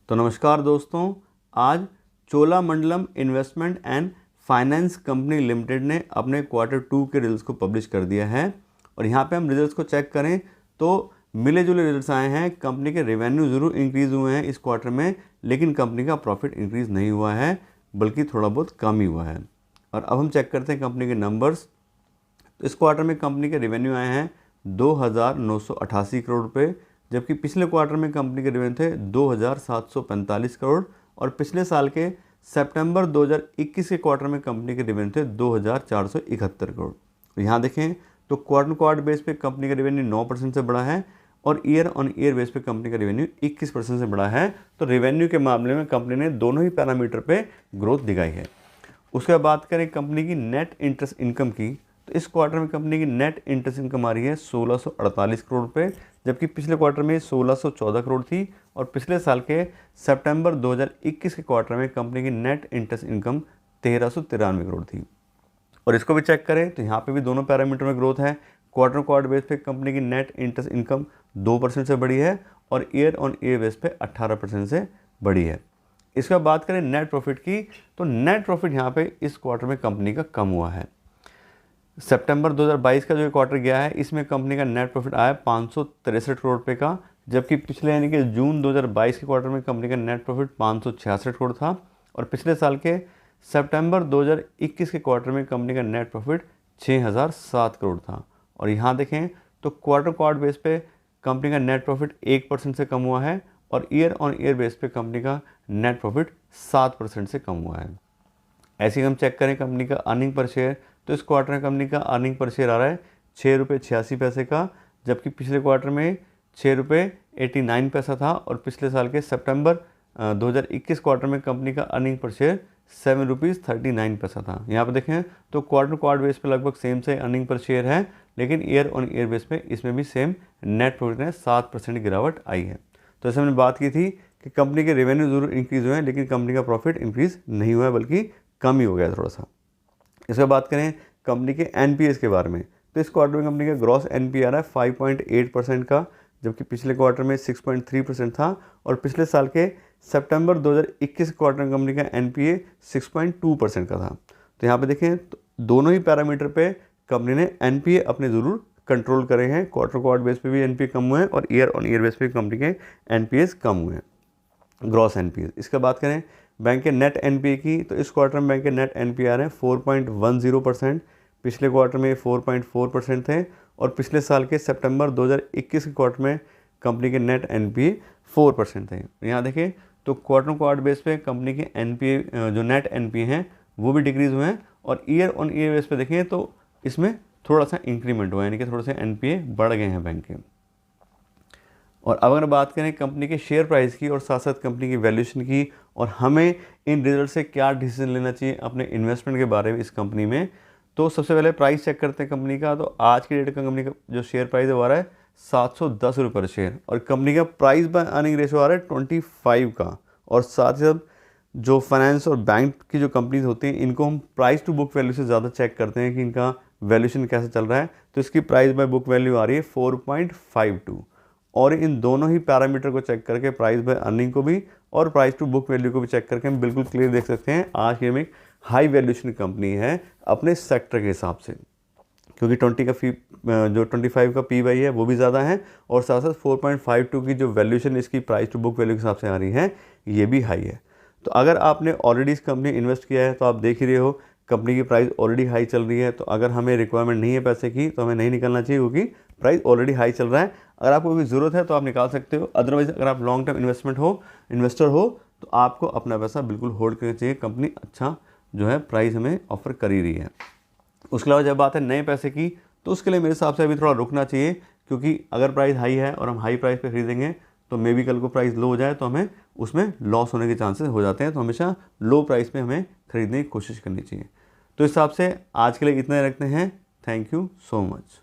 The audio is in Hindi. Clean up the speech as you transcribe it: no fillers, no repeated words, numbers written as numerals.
तो नमस्कार दोस्तों, आज Cholamandalam investment and finance company limited ने अपने Q2 के रिजल्ट्स को पब्लिश कर दिया है। और यहाँ पे हम रिजल्ट्स को चेक करें तो मिले जुले रिजल्ट्स आए हैं। कंपनी के रेवेन्यू ज़रूर इंक्रीज़ हुए हैं इस क्वार्टर में, लेकिन कंपनी का प्रॉफिट इंक्रीज़ नहीं हुआ है, बल्कि थोड़ा बहुत कम ही हुआ है। और अब हम चेक करते हैं कंपनी के नंबर्स। तो इस क्वार्टर में कंपनी के रेवेन्यू आए हैं 2,988 करोड़ रुपये, जबकि पिछले क्वार्टर में कंपनी के रेवेन्यू थे 2,745 करोड़ और पिछले साल के सितंबर 2021 के क्वार्टर में कंपनी के रेवेन्यू थे 2,471 करोड़। यहाँ देखें तो क्वार्टर बेस पे कंपनी का रेवेन्यू 9% से बढ़ा है और ईयर ऑन ईयर बेस पे कंपनी का रेवेन्यू 21% से बढ़ा है। तो रेवेन्यू के मामले में कंपनी ने दोनों ही पैरामीटर पे ग्रोथ दिखाई है। उसके बाद बात करें कंपनी की नेट इंटरेस्ट इनकम की, तो इस क्वार्टर में कंपनी की नेट इंटरेस्ट इनकम आ रही है 1,648 करोड़ रुपये, जबकि पिछले क्वार्टर में 1,614 करोड़ थी और पिछले साल के सितंबर 2021 के क्वार्टर में कंपनी की नेट इंटरेस्ट इनकम 1,393 करोड़ थी। और इसको भी चेक करें तो यहाँ पे भी दोनों पैरामीटर में ग्रोथ है। क्वार्टर बेस पे कंपनी की नेट इंटरेस्ट इनकम 2% से बढ़ी है और ईयर ऑन ईयर बेस पे 18% से बढ़ी है। इसके बाद बात करें नेट प्रॉफिट की, तो नेट प्रॉफिट यहाँ पे इस क्वार्टर में कंपनी का कम हुआ है। सितंबर 2022 का जो क्वार्टर गया है, इसमें कंपनी का नेट प्रॉफिट आया 563 करोड़ रुपये का, जबकि पिछले यानी कि जून 2022 के क्वार्टर में कंपनी का नेट प्रॉफिट 566 करोड़ था और पिछले साल के सितंबर 2021 के क्वार्टर में कंपनी का नेट प्रॉफिट 6,007 करोड़ था। और यहाँ देखें तो क्वार्टर बेस पे कंपनी का नेट प्रॉफिट 1% से कम हुआ है और ईयर ऑन ईयर बेस पे कंपनी का नेट प्रॉफिट 7% से कम हुआ है। ऐसे ही हम चेक करें कंपनी का अर्निंग पर शेयर, तो इस क्वार्टर में कंपनी का अर्निंग पर शेयर आ रहा है 6.86 रुपये का, जबकि पिछले क्वार्टर में 6.89 था और पिछले साल के सितंबर 2021 क्वार्टर में कंपनी का अर्निंग पर शेयर 7.39 था। यहाँ पर देखें तो क्वार्टर बेस पे लगभग सेम से अर्निंग पर शेयर है, लेकिन ईयर ऑन ईयर बेस पे इसमें भी सेम नेट प्रॉफिट में 7% गिरावट आई है। तो ऐसे हमने बात की थी कि कंपनी के रेवेन्यू जरूर इंक्रीज़ हुए हैं, लेकिन कंपनी का प्रॉफिट इंक्रीज़ नहीं हुआ है, बल्कि कम ही हो गया थोड़ा सा। इसके बात करें कंपनी के एनपीएस के बारे में, तो इस क्वार्टर में कंपनी का ग्रॉस एनपीए आ रहा है 5.8% का, जबकि पिछले क्वार्टर में 6.3% था और पिछले साल के सितंबर 2021 क्वार्टर में कंपनी का एनपीए 6.2% का था। तो यहाँ पे देखें तो दोनों ही पैरामीटर पे कंपनी ने एनपीए अपने ज़रूर कंट्रोल करे हैं। क्वार्टर बेस पे भी एनपीए कम हुए हैं और ईयर ऑन ईयर बेस पे कंपनी के एनपीएस कम हुए हैं, ग्रॉस एनपीए। इसका बात करें बैंक के नेट एनपीए की, तो इस क्वार्टर में बैंक के नेट एनपीए आ रहे हैं 4.10%, पिछले क्वार्टर में 4.4% थे और पिछले साल के सितंबर 2021 के क्वार्टर में कंपनी के नेट एनपीए 4% थे। यहाँ देखें तो क्वार्टर बेस पे कंपनी के एनपीए जो नेट एनपीए हैं वो भी डिक्रीज़ हुए हैं और ईयर ऑन ईयर बेस पे देखें तो इसमें थोड़ा सा इंक्रीमेंट हुआ है, यानी कि थोड़े से एनपीए बढ़ गए हैं बैंक के। और अब अगर बात करें कंपनी के शेयर प्राइस की और साथ साथ कंपनी की वैल्यूएशन की और हमें इन रिजल्ट से क्या डिसीजन लेना चाहिए अपने इन्वेस्टमेंट के बारे में इस कंपनी में, तो सबसे पहले प्राइस चेक करते हैं कंपनी का। तो आज की डेट का कंपनी का जो शेयर प्राइस है वो आ रहा है 710 रुपये पर शेयर और कंपनी का प्राइस बाय अर्निंग रेशो आ रहा है 25 का। और साथ ही साथ जो फाइनेंस और बैंक की जो कंपनीज होती हैं इनको हम प्राइस टू बुक वैल्यू से ज़्यादा चेक करते हैं कि इनका वैल्यूएशन कैसे चल रहा है। तो इसकी प्राइस बाय बुक वैल्यू आ रही है 4.52 और इन दोनों ही पैरामीटर को चेक करके प्राइस बाय अर्निंग को भी और प्राइस टू बुक वैल्यू को भी चेक करके हम बिल्कुल क्लियर देख सकते हैं आज की एक हाई वैल्यूएशन कंपनी है अपने सेक्टर के हिसाब से, क्योंकि 25 का पी/ई है वो भी ज़्यादा है और साथ साथ 4.52 की जो वैल्यूएशन इसकी प्राइस टू बुक वैल्यू के हिसाब से आ रही है ये भी हाई है। तो अगर आपने ऑलरेडी इस कंपनी इन्वेस्ट किया है तो आप देख ही रहे हो कंपनी की प्राइस ऑलरेडी हाई चल रही है। तो अगर हमें रिक्वायरमेंट नहीं है पैसे की तो हमें नहीं निकलना चाहिए, क्योंकि प्राइस ऑलरेडी हाई चल रहा है। अगर आपको कोई ज़रूरत है तो आप निकाल सकते हो, अदरवाइज अगर आप लॉन्ग टर्म इन्वेस्टर हो तो आपको अपना पैसा बिल्कुल होल्ड करना चाहिए। कंपनी अच्छा जो है प्राइस हमें ऑफर कर ही रही है। उसके अलावा जब बात है नए पैसे की, तो उसके लिए मेरे हिसाब से अभी थोड़ा रुकना चाहिए, क्योंकि अगर प्राइस हाई है और हम हाई प्राइस पे खरीदेंगे तो मे बी कल को प्राइस लो हो जाए तो हमें उसमें लॉस होने के चांसेस हो जाते हैं। तो हमेशा लो प्राइस पे हमें खरीदने की कोशिश करनी चाहिए। तो इस हिसाब से आज के लिए इतना ही रखते हैं। Thank you so much.